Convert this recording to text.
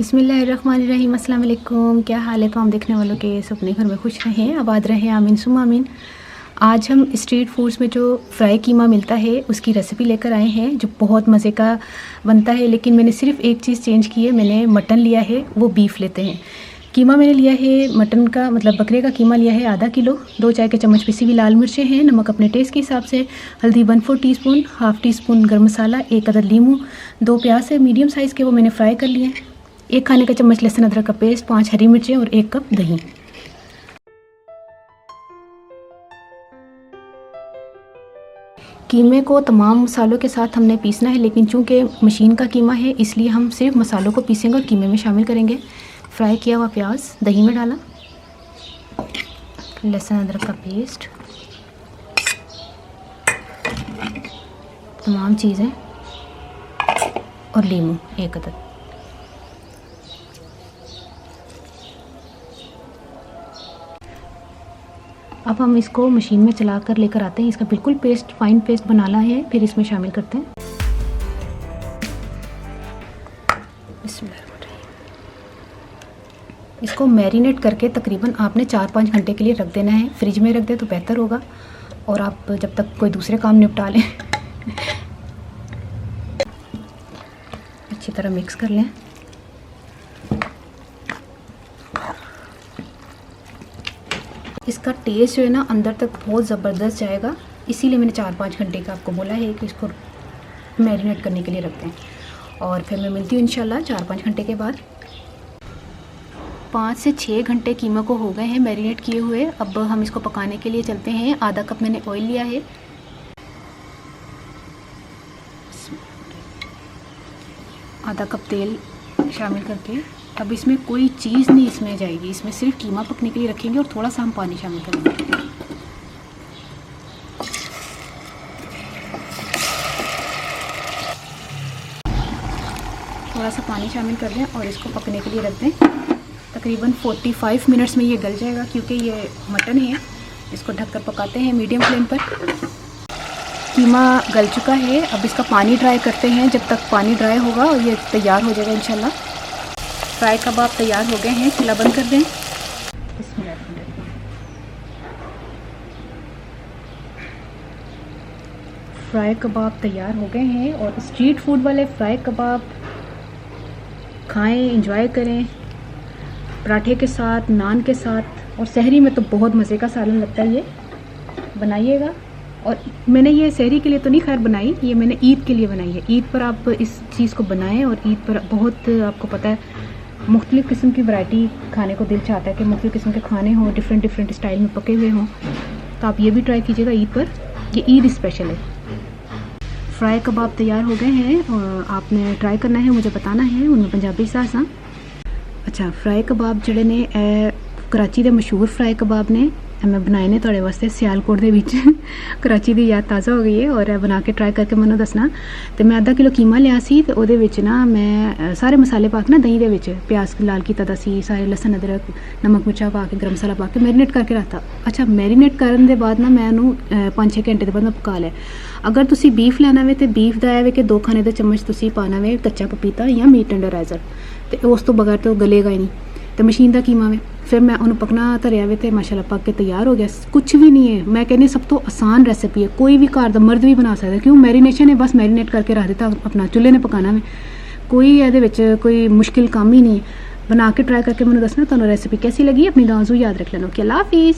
बिस्मिल्लाहिर्रहमानिर्रहीम, अस्सलाम वालेकुम। क्या हाल है तमाम देखने वालों के, सब अपने घर में खुश रहें, आबाद रहें, आमीन सुम्मा आमीन। आज हम स्ट्रीट फूड्स में जो फ्राई कीमा मिलता है उसकी रेसिपी लेकर आए हैं जो बहुत मज़े का बनता है। लेकिन मैंने सिर्फ एक चीज़ चेंज की है, मैंने मटन लिया है, वो बीफ लेते हैं। कीमा मैंने लिया है मटन का, मतलब बकरे का कीमा लिया है आधा किलो। 2 चाय के चम्मच पिसी हुई लाल मिर्चें हैं, नमक अपने टेस्ट के हिसाब से, हल्दी 1/4 टीस्पून, हाफ़ टी स्पून गर्म मसाला, 1 अदद लीमू, 2 प्याज है मीडियम साइज़ के, वो मैंने फ्राई कर लिए हैं। 1 खाने का चम्मच लहसुन अदरक का पेस्ट, 5 हरी मिर्चें और 1 कप दही। कीमे को तमाम मसालों के साथ हमने पीसना है, लेकिन चूंकि मशीन का कीमा है इसलिए हम सिर्फ मसालों को पीसेंगे और कीमे में शामिल करेंगे। फ्राई किया हुआ प्याज दही में डाला, लहसुन अदरक का पेस्ट, तमाम चीज़ें और लीमू 1 अदद। अब हम इसको मशीन में चलाकर लेकर आते हैं। इसका बिल्कुल पेस्ट, फाइन पेस्ट बनाना है, फिर इसमें शामिल करते हैं। इसको मैरिनेट करके तकरीबन आपने 4-5 घंटे के लिए रख देना है। फ्रिज में रख दे तो बेहतर होगा, और आप जब तक कोई दूसरे काम निपटा लें। अच्छी तरह मिक्स कर लें। इसका टेस्ट जो है ना अंदर तक बहुत ज़बरदस्त जाएगा, इसीलिए मैंने 4-5 घंटे का आपको बोला है कि इसको मैरिनेट करने के लिए रखते हैं। और फिर मैं मिलती हूँ इंशाल्लाह 4-5 घंटे के बाद। 5 से 6 घंटे कीमा को हो गए हैं मैरिनेट किए हुए। अब हम इसको पकाने के लिए चलते हैं। आधा कप मैंने ऑयल लिया है, आधा कप तेल शामिल करके, अब इसमें कोई चीज़ नहीं इसमें जाएगी, इसमें सिर्फ कीमा पकने के लिए रखेंगे और थोड़ा सा हम पानी शामिल करेंगे। थोड़ा सा पानी शामिल कर दें और इसको पकने के लिए रख दें। तकरीबन 45 मिनट्स में ये गल जाएगा, क्योंकि ये मटन है। इसको ढककर पकाते हैं मीडियम फ्लेम पर। कीमा गल चुका है, अब इसका पानी ड्राई करते हैं। जब तक पानी ड्राई होगा और ये तैयार हो जाएगा इंशाल्लाह। फ्राई कबाब तैयार हो गए हैं, चूल्हा बंद कर दें। फ्राई कबाब तैयार हो गए हैं, और स्ट्रीट फूड वाले फ्राई कबाब खाएं, एंजॉय करें पराठे के साथ, नान के साथ, और सहरी में तो बहुत मज़े का सालन लगता है। ये बनाइएगा। और मैंने ये सहरी के लिए तो नहीं खैर बनाई, ये मैंने ईद के लिए बनाई है। ईद पर आप इस चीज़ को बनाएं, और ईद पर बहुत आपको पता है मुख्तलिफ़ किस्म की वैरायटी खाने को दिल चाहता है कि मुख्तलिफ़ किस्म के खाने हों, डिफरेंट स्टाइल में पके हुए हों। तो आप ये भी ट्राई कीजिएगा ईद पर, ये ईद स्पेशल है। फ्राई कबाब तैयार हो गए हैं, और आपने ट्राई करना है, मुझे बताना है उनमें पंजाबी सासा। अच्छा, फ्राई कबाब जिहड़े ने कराची के मशहूर फ्राई कबाब ने मैं बनाए ने तुहाडे वास्ते सियालकोट दे विच। कराची की याद ताज़ा हो गई है, और बना के ट्राई करके मैनूं दसना। तो मैं आधा किलो कीमा लिया सी, ते ओहदे विच ना मैं सारे मसाले पा के ना दही दे विच प्याज लाल कीता दा सी, सारे लहसुन अदरक नमक मिर्चा पा के गर्म मसाला पा के मैरिनेट करके रखता। अच्छा, मैरिनेट करन दे बाद ना मैं उहनूं 5-6 घंटे दे बाद मैं पका लिया। अगर तुसी बीफ लेना वे तो बीफ दा है कि 2 खाने दे चम्मच तुसी पाना वे कच्चा पपीता या मीट टेंडराइजर, तो उस तो बगैर तो गलेगा ही नहीं। तो मशीन का कीमा वे फिर मैं उन्होंने पकना धरिया वे तो माशाल्लाह पक के तैयार हो गया। कुछ भी नहीं है, मैं कहनी सब तो आसान रेसिपी है, कोई भी घर का मर्द भी बना सकता है। क्यों मैरिनेशन है, बस मैरिनेट करके रख देता, अपना चूल्हे ने पकाना में, कोई ये कोई मुश्किल काम ही नहीं है। बना के ट्राई करके मैंने दसना तुहानूं रेसिपी कैसी लगी। अपनी दुआओं याद रख लेना। ओके, अल्लाह हाफिज़।